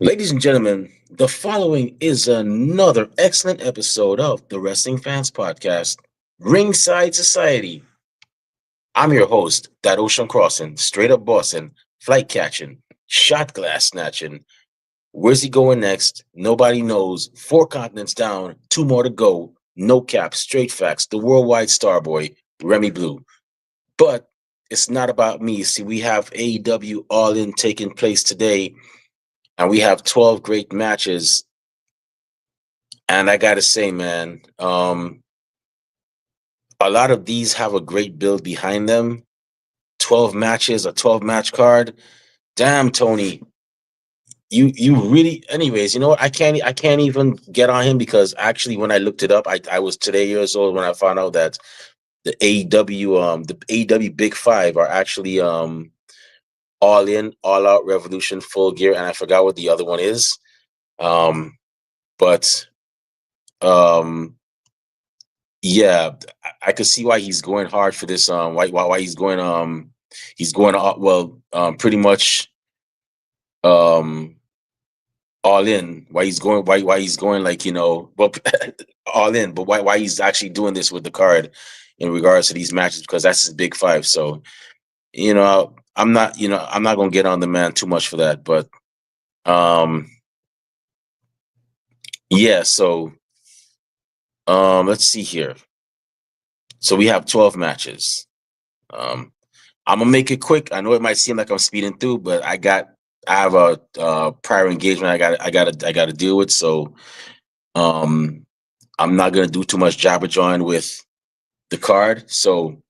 Ladies and gentlemen, the following is another excellent episode of the Wrestling Fans Podcast, Ringside Society. I'm your host, that ocean crossing, straight up bossing, flight catching, shot glass snatching. Where's he going next? Nobody knows. Four continents down, two more to go. No cap, straight facts. The worldwide starboy, Remy Blue. But it's not about me. See, we have AEW All In taking place today, and we have 12 great matches. And I gotta say, man, a lot of these have a great build behind them. 12 matches, a 12 match card. Damn, Tony, you really. Anyways, you know what? I can't even get on him because actually, when I looked it up, I was today years old when I found out that the AEW Big Five are actually All In, All Out, Revolution, Full Gear, and I forgot what the other one is. Um, but um Yeah, I could see why he's going hard for this. Why he's going pretty much um all in. Why he's going like all in, but why he's actually doing this with the card in regards to these matches because that's his big five. So I'm not gonna get on the man too much for that, but um yeah. So let's see here. So we have 12 matches. Um, I'm gonna make it quick. I know it might seem like I'm speeding through, but I have a prior engagement I gotta deal with. So um, I'm not gonna do too much jabber jawing with the card. So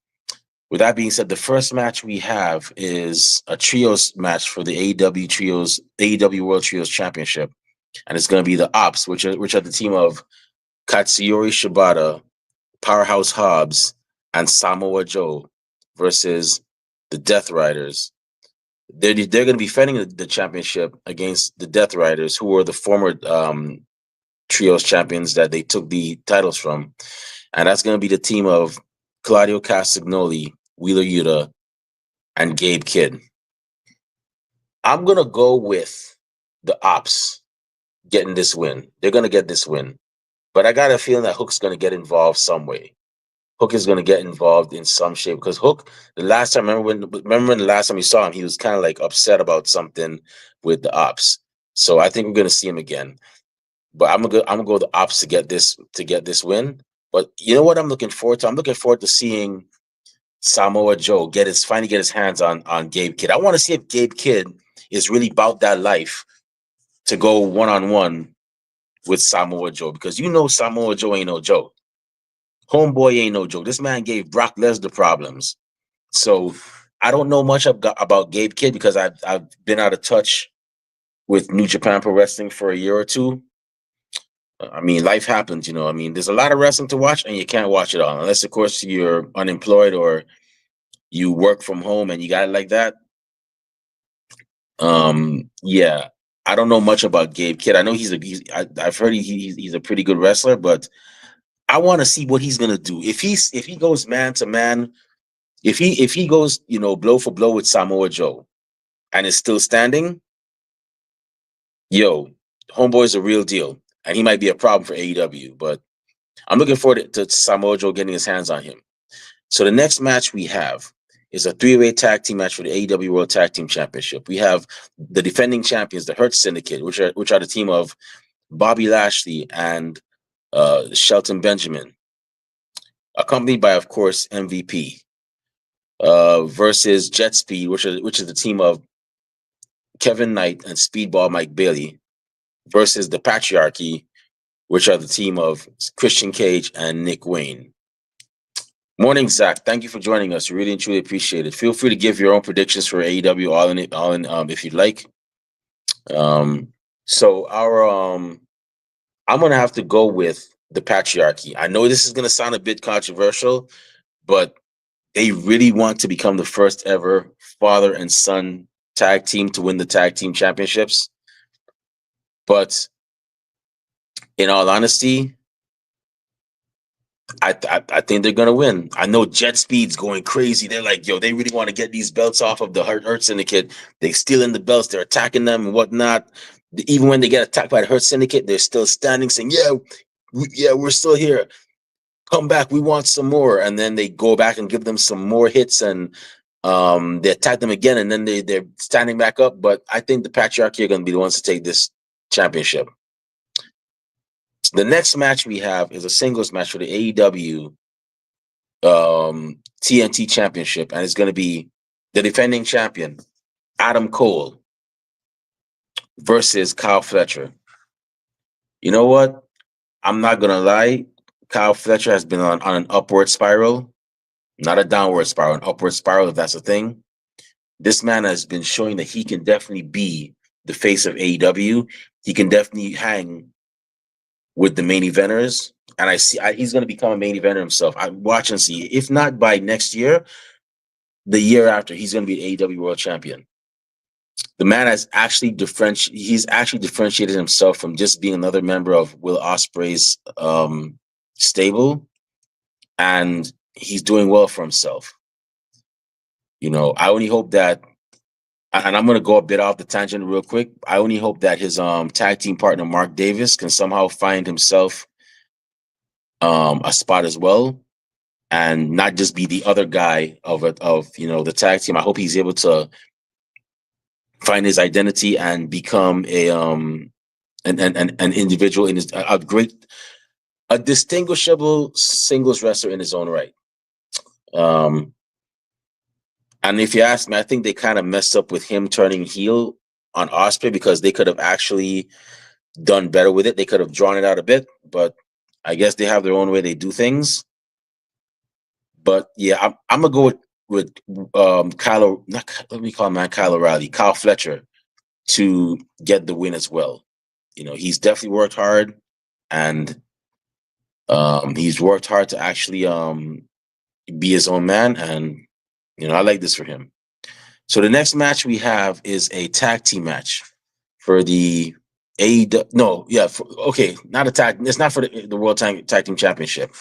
with that being said, the first match we have is a trios match for the AEW World Trios Championship, and it's gonna be the Ops, which are the team of Katsuyori Shibata, Powerhouse Hobbs, and Samoa Joe versus the Death Riders. They're going to be defending the championship against the Death Riders, who were the former trios champions that they took the titles from, and that's going to be the team of Claudio Castagnoli, Wheeler Yuta, and Gabe Kidd. I'm going to go with the Ops getting this win. They're going to get this win, but I got a feeling that Hook's going to get involved some way. Hook is going to get involved in some shape because Hook, the last time, remember when the last time we saw him, he was kind of like upset about something with the Ops. So I think we're going to see him again. But I'm gonna go the Ops to get this win. But you know what I'm looking forward to? I'm looking forward to seeing Samoa Joe finally get his hands on Gabe Kidd. I want to see if Gabe Kidd is really about that life to go one on one with Samoa Joe because Samoa Joe ain't no joke. Homeboy ain't no joke. This man gave Brock Lesnar problems. So I don't know much about Gabe Kidd because I've been out of touch with New Japan Pro Wrestling for a year or two. I mean, life happens, I mean, there's a lot of wrestling to watch, and you can't watch it all unless, of course, you're unemployed or you work from home and you got it like that. Yeah, I don't know much about Gabe Kidd. I know I've heard he's a pretty good wrestler, but I want to see what he's gonna do if he goes man to man. If he goes, blow for blow with Samoa Joe and is still standing, yo, homeboy's a real deal. And he might be a problem for AEW, but I'm looking forward to Samoa Joe getting his hands on him. So the next match we have is a three-way tag team match for the AEW World Tag Team Championship. We have the defending champions, the Hurt Syndicate, which are the team of Bobby Lashley and Shelton Benjamin, accompanied by, of course, MVP, versus Jet Speed, which is the team of Kevin Knight and Speedball Mike Bailey, versus the Patriarchy, which are the team of Christian Cage and Nick Wayne. Morning, Zach. Thank you for joining us. We really and truly appreciate it. Feel free to give your own predictions for AEW All In, if you'd like. So I'm gonna have to go with the Patriarchy. I know this is gonna sound a bit controversial, but they really want to become the first ever father and son tag team to win the tag team championships. But in all honesty, I think they're gonna win. I know Jet Speed's going crazy. They're like, yo, they really want to get these belts off of the Hurt Syndicate. They stealing the belts. They're attacking them and whatnot. Even when they get attacked by the Hurt Syndicate, they're still standing, saying, "Yeah, we're still here. Come back. We want some more." And then they go back and give them some more hits, and they attack them again, and then they're standing back up. But I think the Patriarchy are going to be the ones to take this championship. The next match we have is a singles match for the AEW TNT Championship, and it's going to be the defending champion Adam Cole versus Kyle Fletcher. You know what? I'm not gonna lie. Kyle Fletcher has been on an upward spiral, not a downward spiral, an upward spiral, if that's a thing. This man has been showing that he can definitely be the face of AEW. He can definitely hang with the main eventers. And he's going to become a main eventer himself. I watch and see. If not by next year, the year after, he's going to be AEW World Champion. The man has actually differentiated himself from just being another member of Will Ospreay's stable, and he's doing well for himself. I only hope that, and I'm going to go a bit off the tangent real quick. I only hope that his tag team partner Mark Davis can somehow find himself a spot as well, and not just be the other guy of the tag team. I hope he's able to find his identity and become an individual in a distinguishable singles wrestler in his own right. And if you ask me, I think they kind of messed up with him turning heel on Ospreay, because they could have actually done better with it. They could have drawn it out a bit, but I guess they have their own way they do things. But yeah, I'm gonna go with Kyle. Let me call him Kyle O'Reilly, Kyle Fletcher, to get the win as well. He's definitely worked hard, and he's worked hard to actually be his own man, and I like this for him. So the next match we have is a tag team match for the AEW. No, yeah, okay, not a tag. It's not for the World Tag Team Championship.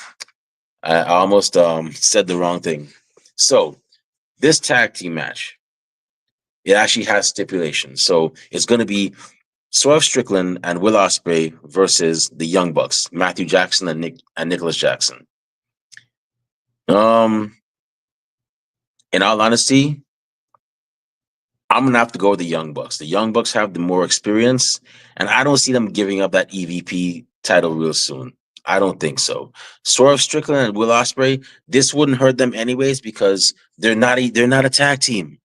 I almost said the wrong thing. So this tag team match, it actually has stipulations. So it's going to be Swerve Strickland and Will Ospreay versus the Young Bucks, Matthew Jackson and Nicholas Jackson. In all honesty, I'm gonna have to go with the Young Bucks. The Young Bucks have the more experience, and I don't see them giving up that EVP title real soon. I don't think so. Swerve Strickland and Will Ospreay, this wouldn't hurt them anyways, because they're not a tag team.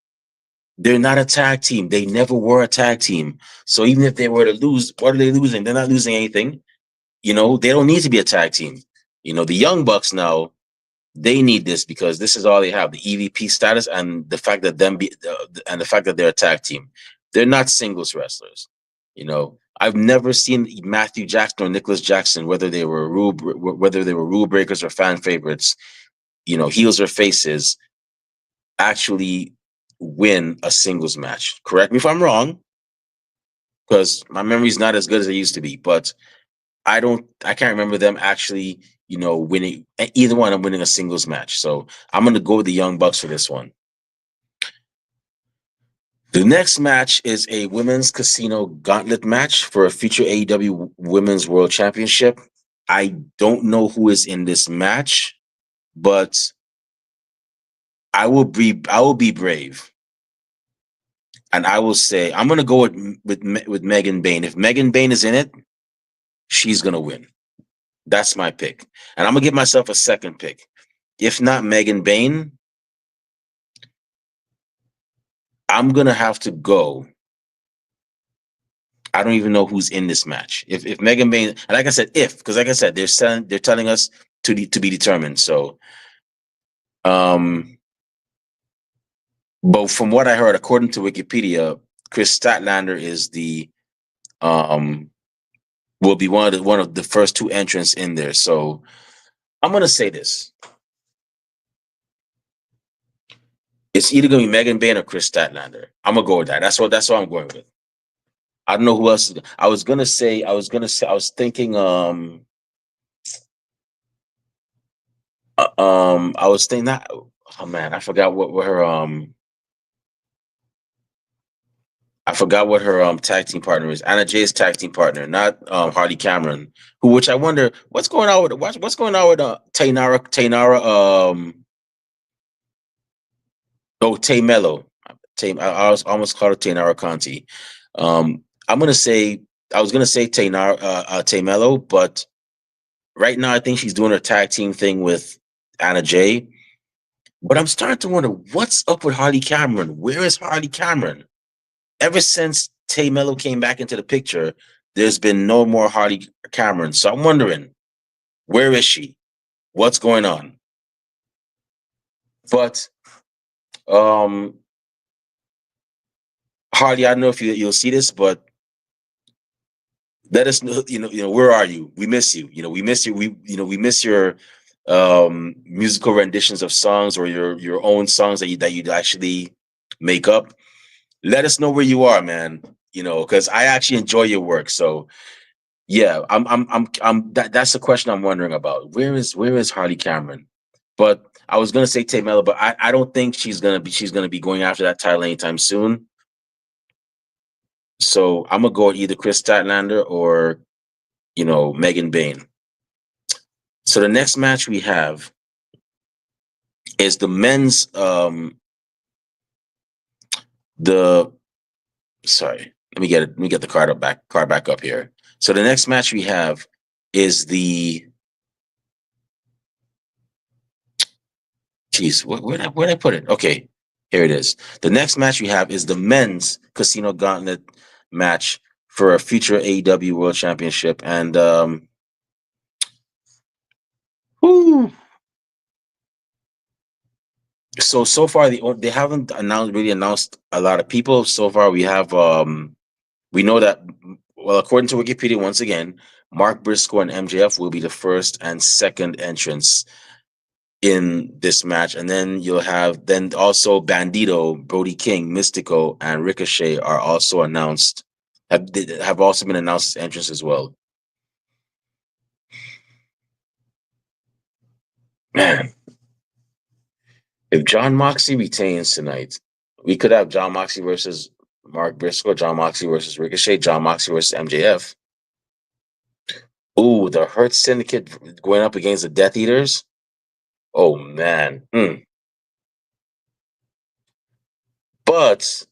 They're not a tag team. They never were a tag team. So even if they were to lose, what are they losing? They're not losing anything. They don't need to be a tag team. The Young Bucks now, they need this because this is all they have: the EVP status and the fact that they're a tag team. They're not singles wrestlers. I've never seen Matthew Jackson or Nicholas Jackson, whether they were rule breakers or fan favorites, heels or faces, actually win a singles match. Correct me if I'm wrong, because my memory's not as good as it used to be, but I can't remember them actually, winning either one. I'm winning a singles match. So I'm going to go with the Young Bucks for this one. The next match is a women's casino gauntlet match for a future AEW Women's World Championship. I don't know who is in this match, but I will be brave, and I will say I'm going to go with Megan Bayne. If Megan Bayne is in it, she's going to win. That's my pick. And I'm going to give myself a second pick. If not Megan Bayne, I'm going to have to go. I don't even know who's in this match. If Megan Bayne, and like I said, because like I said, they're telling us to be determined. So, but from what I heard, according to Wikipedia, Chris Statlander is will be one of the first two entrants in there. So I'm gonna say this: it's either gonna be Megan Bayne or Chris Statlander. I'm gonna go with that. That's what I'm going with. I don't know who else. I was thinking. I was thinking that. Oh man, I forgot what her I forgot what her tag team partner is. Anna Jay's tag team partner, not Hardy Cameron. Which I wonder what's going on with what's going on with Taynara Tay Mello. I was almost called her Taynara Conti. I'm gonna say I was gonna say Tay Mello, but right now I think she's doing her tag team thing with Anna Jay. But I'm starting to wonder what's up with Hardy Cameron. Where is Hardy Cameron? Ever since Tay Mello came back into the picture, there's been no more Hardy Cameron. So I'm wondering, where is she? What's going on? But um Hardy, I don't know if you'll see this, but let us know, where are you? We miss you. We miss you. We miss your musical renditions of songs or your own songs that you actually make up. Let us know where you are, man. Because I actually enjoy your work. So yeah, that's the question I'm wondering about. Where is Harley Cameron? But I was gonna say Tay Mello, but I don't think she's gonna be going after that title anytime soon. So I'm gonna go with either Chris Statlander or Megan Bain. So the next match we have is the men's the sorry, let me get the card back up here. So the next match we have is the Jeez, where'd I put it? Okay, here it is. The next match we have is the men's Casino Gauntlet match for a future AEW World Championship, and whew. So far they haven't announced a lot of people. So far we know that, well, according to Wikipedia once again, Mark Briscoe and MJF will be the first and second entrants in this match, and then you'll have also Bandito, Brody King, Mystico, and Ricochet are also announced. Have also been announced as entrants as well. Man, if John Moxley retains tonight, we could have John Moxley versus Mark Briscoe, John Moxley versus Ricochet, John Moxley versus MJF. Ooh, the Hurt Syndicate going up against the Death Eaters. Oh man. But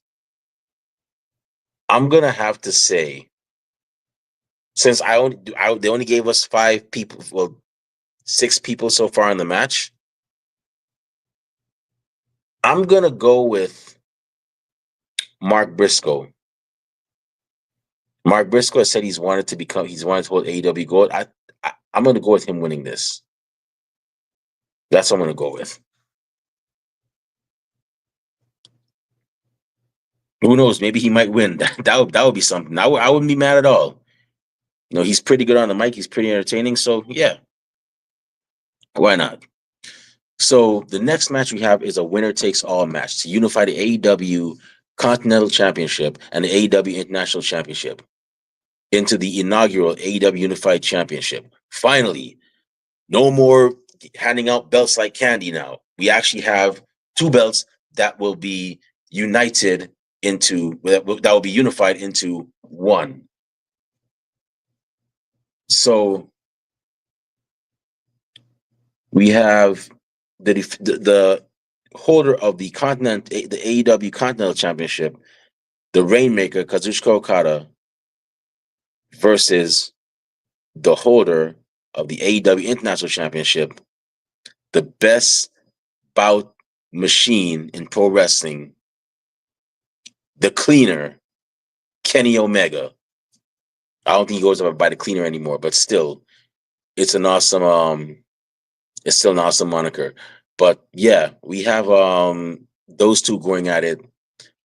I'm gonna have to say, since they only gave us 5 people, well, 6 people so far in the match, I'm gonna go with Mark Briscoe. Mark Briscoe has said he's wanted to hold AEW Gold. I'm gonna go with him winning this. That's what I'm gonna go with. Who knows? Maybe he might win. That would be something. I wouldn't be mad at all. He's pretty good on the mic. He's pretty entertaining. So yeah, why not? So the next match we have is a winner takes all match to unify the AEW Continental Championship and the AEW International Championship into the inaugural AEW Unified Championship. Finally, no more handing out belts like candy now. We actually have 2 belts that will be that will be unified into one. So we have the holder of the AEW Continental Championship, the Rainmaker Kazuchika Okada, versus the holder of the AEW International Championship, the best bout machine in pro wrestling, the Cleaner, Kenny Omega. I don't think he goes by the Cleaner anymore, but still, it's an awesome it's still an awesome moniker. But yeah, we have those two going at it.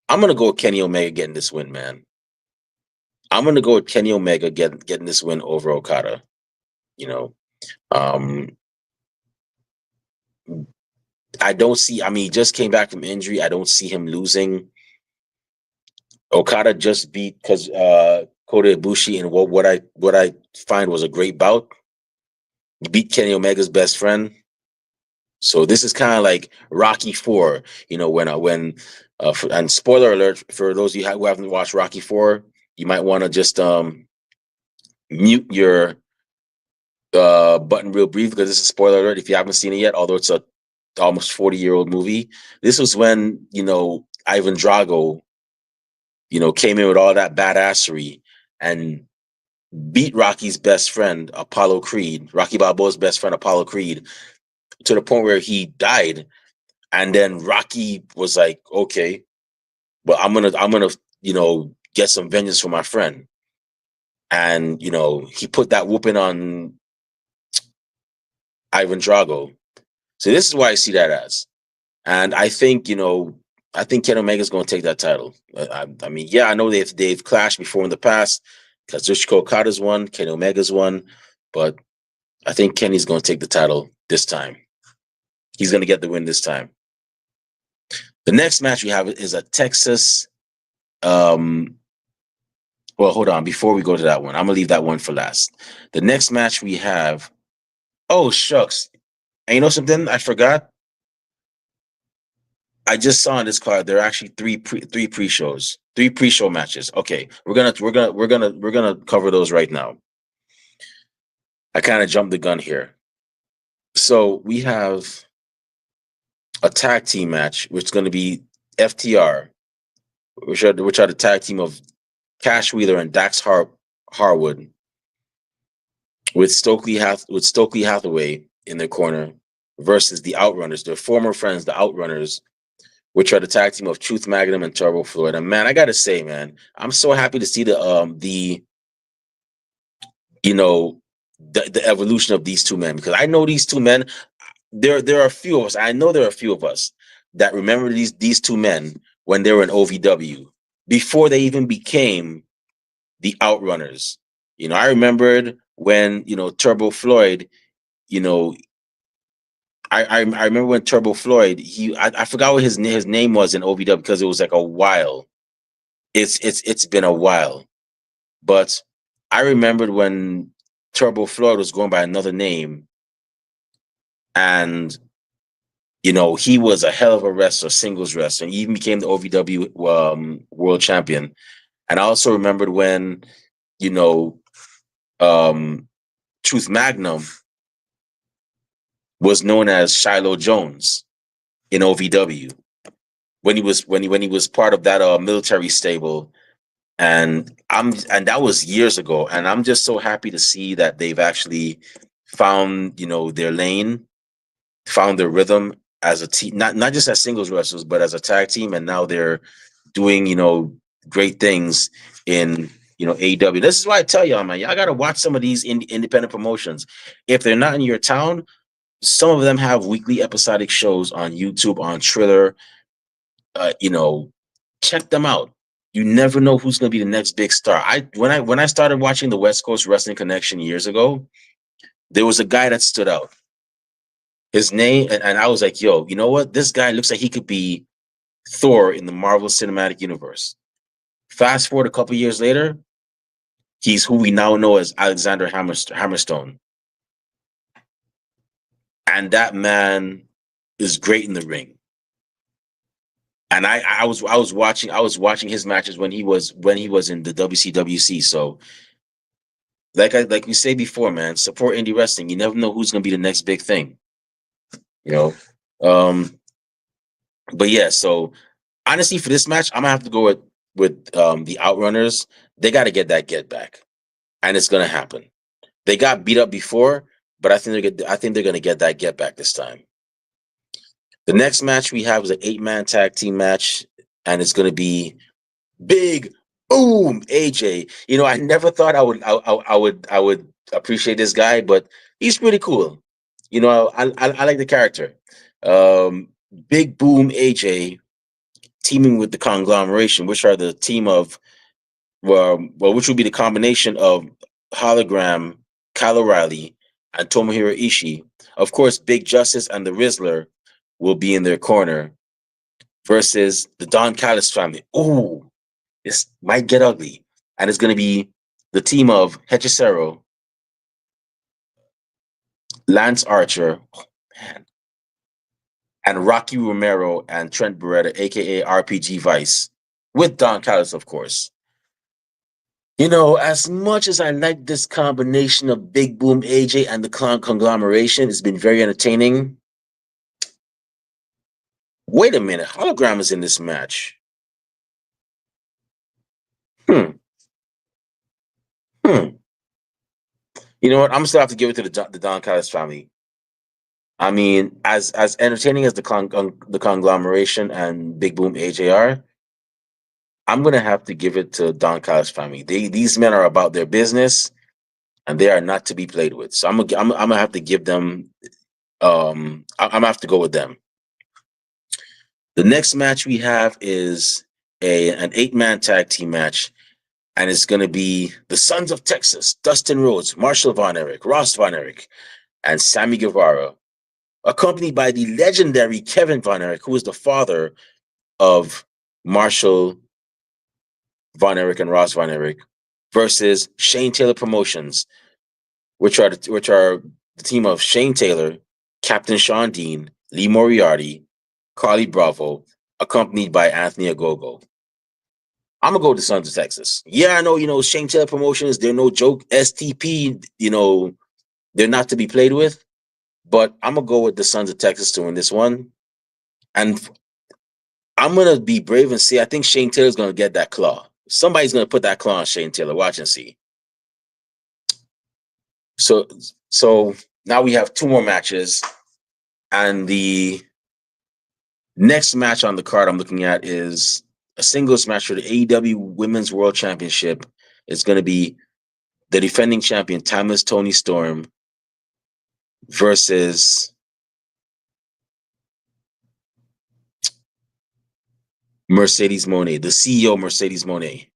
I'm gonna go with Kenny Omega getting this win, man. I'm gonna go with Kenny Omega getting this win over Okada. You know, um, I don't see. I mean, he just came back from injury. I don't see him losing. Okada just beat because Kota Ibushi in what I find was a great bout. He beat Kenny Omega's best friend. So this is kind of like Rocky 4, when And spoiler alert for those of you who haven't watched Rocky 4, you might want to just mute your button real brief because this is spoiler alert if you haven't seen it yet. Although it's a almost 40-year-old movie, this was when Ivan Drago came in with all that badassery and beat Rocky's best friend Apollo Creed, Rocky Balboa's best friend Apollo Creed, to the point where he died. And then Rocky was like, okay, but I'm gonna get some vengeance for my friend. And he put that whooping on Ivan Drago. So this is why I see that as. And I think Kenny Omega's going to take that title. I mean, yeah, I know they've clashed before in the past. Kazuchika Okada's won, Kenny Omega's won, but I think Kenny's going to take the title this time. He's going to get the win this time. The next match we have is a Texas. Well, hold on. Before we go to that one, I'm gonna leave that one for last. The next match we have. Oh shucks! And you know something? I forgot. I just saw on this card there are actually three pre-shows, three pre-show matches. Okay, we're gonna cover those right now. I kind of jumped the gun here. So we have a tag team match, which is going to be FTR, which are the tag team of Cash Wheeler and Dax Harwood, with Stokely Hathaway in their corner, versus the Outrunners, their former friends, the Outrunners, which are the tag team of Truth Magnum and Turbo Floyd. And man, I gotta say, man, I'm so happy to see the evolution of these two men, because I know these two men. There are a few of us. I know there are a few of us that remember these two men when they were in OVW before they even became the Outrunners. I remembered when Turbo Floyd. I remember when Turbo Floyd. I forgot what his name was in OVW because it was like a while. It's been a while, but I remembered when Turbo Floyd was going by another name, and he was a hell of a wrestler, singles wrestler. He even became the OVW world champion. And I also remembered when, you know, um, Truth Magnum was known as Shiloh Jones in OVW when he was part of that military stable. And that was years ago. And I'm just so happy to see that they've actually found, their lane, found their rhythm as a team, not just as singles wrestlers, but as a tag team. And now they're doing, great things in, AEW. This is why I tell y'all, man, y'all got to watch some of these independent promotions. If they're not in your town, some of them have weekly episodic shows on YouTube, on Triller. Check them out. You never know who's going to be the next big star. When I started watching the West Coast Wrestling Connection years ago, there was a guy that stood out. His name, and I was like, yo, you know what? This guy looks like he could be Thor in the Marvel Cinematic Universe. Fast forward a couple years later, he's who we now know as Alexander Hammerstone. And that man is great in the ring. And I was watching his matches when he was in the WCWC. So like we say before, man, support indie wrestling. You never know who's gonna be the next big thing. You know. But yeah, so honestly, for this match, I'm gonna have to go with the Outrunners. They got to get that get back, and it's gonna happen. They got beat up before, but I think they're gonna get that get back this time. The next match we have is an 8-man tag team match, and it's gonna be Big Boom AJ. I never thought I would appreciate this guy, but he's pretty cool. I like the character. Big Boom AJ teaming with the Conglomeration, which are the team of which would be the combination of Hologram, Kyle O'Reilly, and Tomohiro Ishii. Of course, Big Justice and the Rizzler will be in their corner versus the Don Callis family. Ooh, this might get ugly. And it's going to be the team of Hechicero, Lance Archer, oh, man, and Rocky Romero and Trent Beretta, aka RPG Vice, with Don Callis, of course. As much as I like this combination of Big Boom AJ and the conglomeration, it's been very entertaining. Wait a minute, Hologram is in this match. Hmm. You know what? I'm still have to give it to the Don Callis family. I mean, as entertaining as the conglomeration and Big Boom AJR, I'm gonna have to give it to Don Callis family. These men are about their business, and they are not to be played with. So I'm gonna have to give them. I'm gonna have to go with them. The next match we have is an 8-man tag team match, and it's gonna be the Sons of Texas: Dustin Rhodes, Marshall Von Erich, Ross Von Erich, and Sammy Guevara, accompanied by the legendary Kevin Von Erich, who is the father of Marshall Von Erich and Ross Von Erich, versus Shane Taylor Promotions, which are the team of Shane Taylor, Captain Sean Dean, Lee Moriarty, Carly Bravo, accompanied by Anthony Ogogo. I'm gonna go with the Sons of Texas. Yeah, I know, Shane Taylor Promotions, they're no joke. STP, they're not to be played with. But I'm gonna go with the Sons of Texas to win this one. And I'm gonna be brave and say I think Shane Taylor's gonna get that claw. Somebody's gonna put that claw on Shane Taylor. Watch and see. So now we have 2 more matches, and the next match on the card I'm looking at is a singles match for the AEW Women's World Championship. It's going to be the defending champion Timeless Toni Storm versus Mercedes Moné, the CEO Mercedes Moné.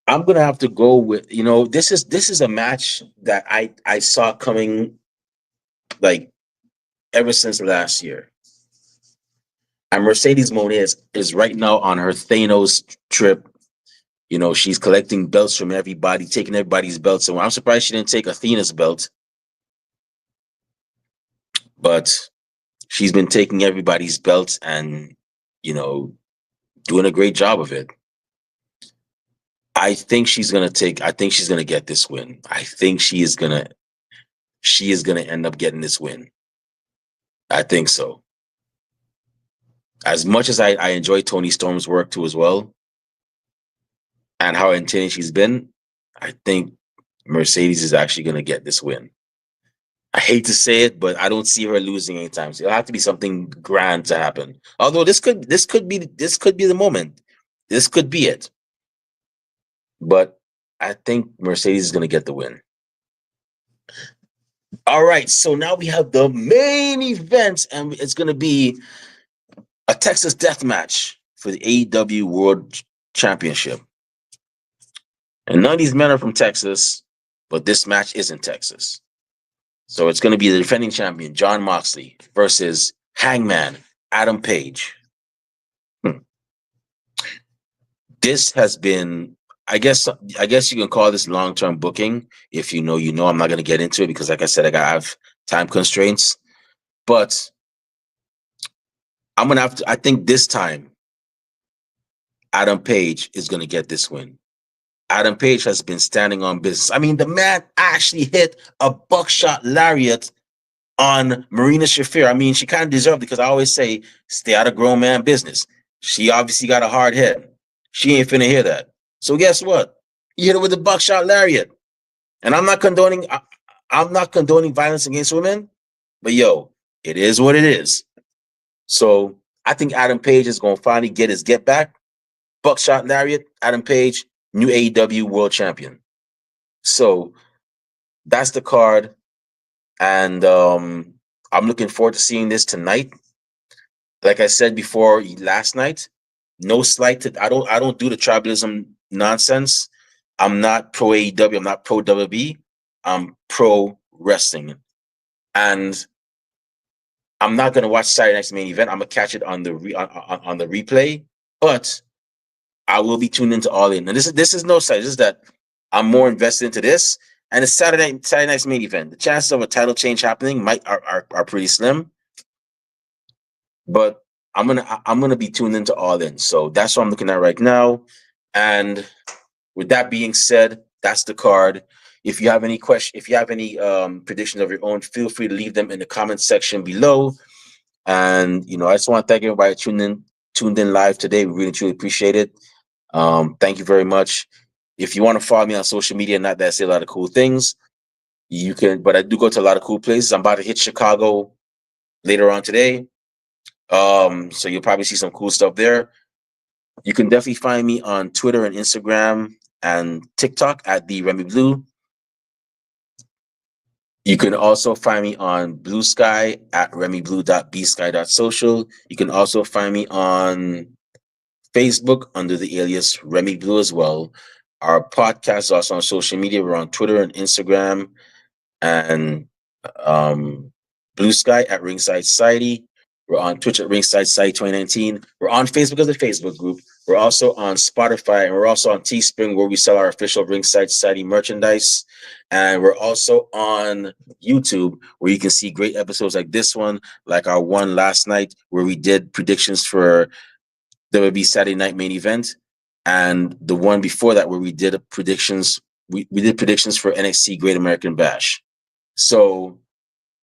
I'm gonna have to go with this is a match that I saw coming like ever since last year. And Mercedes Moné is right now on her Thanos trip. She's collecting belts from everybody, taking everybody's belts. So I'm surprised she didn't take Athena's belt. But she's been taking everybody's belts and, doing a great job of it. I think she's gonna get this win. I think she is gonna end up getting this win. I think so. As much as I enjoy Toni Storm's work too as well, and how entertaining she's been, I think Mercedes is actually gonna get this win. I hate to say it, but I don't see her losing anytime. So it'll have to be something grand to happen. Although this could be the moment. This could be it. But I think Mercedes is going to get the win. All right, so now we have the main event, and it's going to be a Texas death match for the AEW World Championship. And none of these men are from Texas, but this match is in Texas. So it's going to be the defending champion, Jon Moxley, versus Hangman, Adam Page. This has been, I guess you can call this long-term booking. If you know, I'm not going to get into it because, like I said, I have time constraints. But I'm going to have to, I think this time, Adam Page is going to get this win. Adam Page has been standing on business. I mean, the man actually hit a buckshot lariat on Marina Shafir. I mean, she kind of deserved it because I always say, stay out of grown man business. She obviously got a hard head. She ain't finna hear that. So guess what? You hit her with a buckshot lariat. And I'm not condoning violence against women, but it is what it is. So I think Adam Page is gonna finally get his get back. Buckshot lariat, Adam Page, new AEW World Champion. So that's the card. And I'm looking forward to seeing this tonight. Like I said before last night, no slight to I don't do the tribalism nonsense. I'm not pro AEW, I'm not pro WWE. I'm pro wrestling. And I'm not gonna watch Saturday night's main event. I'm gonna catch it on the on the replay, but I will be tuned into All In. And this is no side, just that I'm more invested into this and it's Saturday night's main event. The chances of a title change happening are pretty slim, but I'm gonna be tuned into All In. So that's what I'm looking at right now. And with that being said, that's the card. If you have any if you have any predictions of your own, feel free to leave them in the comment section below. And I just want to thank everybody tuned in live today. We really truly appreciate it. Thank you very much. If you want to follow me on social media, not that I say a lot of cool things, you can, but I do go to a lot of cool places. I'm about to hit Chicago later on today. So you'll probably see some cool stuff there. You can definitely find me on Twitter and Instagram and TikTok at the Remy Blue. You can also find me on Blue Sky at remyblue.bsky.social. You can also find me on Facebook under the alias Remy Blue as well. Our podcast is also on social media. We're on Twitter and Instagram and Blue Sky at Ringside Society. We're on Twitch at Ringside Society 2019. We're on Facebook as a Facebook group. We're also on Spotify, and we're also on Teespring, where we sell our official Ringside Society merchandise. And we're also on YouTube, where you can see great episodes like this one, like our one last night, where we did predictions for WWE Saturday Night Main Event, and the one before that, where we did predictions. We did predictions for NXT Great American Bash. So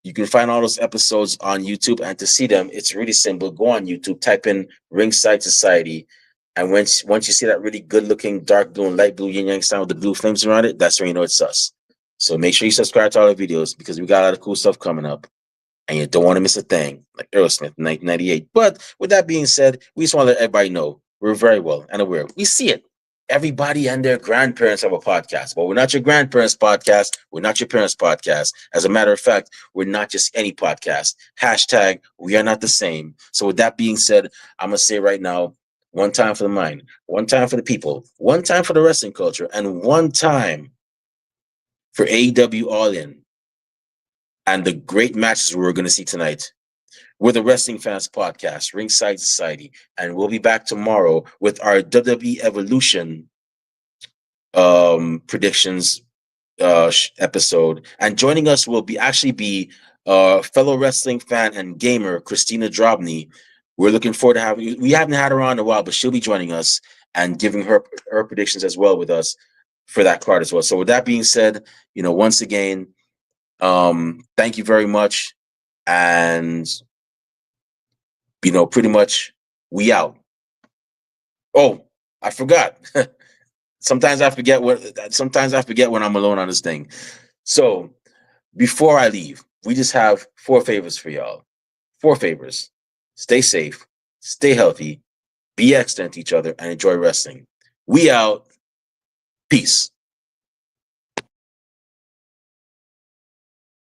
you can find all those episodes on YouTube, and to see them, it's really simple. Go on YouTube, type in Ringside Society, and once you see that really good-looking dark blue and light blue yin yang sign with the blue flames around it, that's when you know it's us. So make sure you subscribe to all our videos, because we got a lot of cool stuff coming up, and you don't want to miss a thing, like Aerosmith 1998. But with that being said, we just want to let everybody know we're very well and aware. We see it. Everybody and their grandparents have a podcast, but we're not your grandparents' podcast. We're not your parents' podcast. As a matter of fact, we're not just any podcast. Hashtag, we are not the same. So with that being said, I'm going to say right now, one time for the mind, one time for the people, one time for the wrestling culture, and one time for AEW All In and the great matches we're going to see tonight. We're the Wrestling Fans Podcast, Ringside Society, and we'll be back tomorrow with our WWE Evolution predictions episode. And joining us will be fellow wrestling fan and gamer Christina Drobny. We're looking forward to having. We haven't had her on in a while, but she'll be joining us and giving her predictions as well with us for that card as well. So with that being said, once again, thank you very much, and pretty much we out. Oh, I forgot. Sometimes I forget when I'm alone on this thing. So before I leave, we just have 4 favors for y'all. 4 favors. Stay safe, stay healthy, be excellent to each other, and enjoy wrestling. We out. Peace.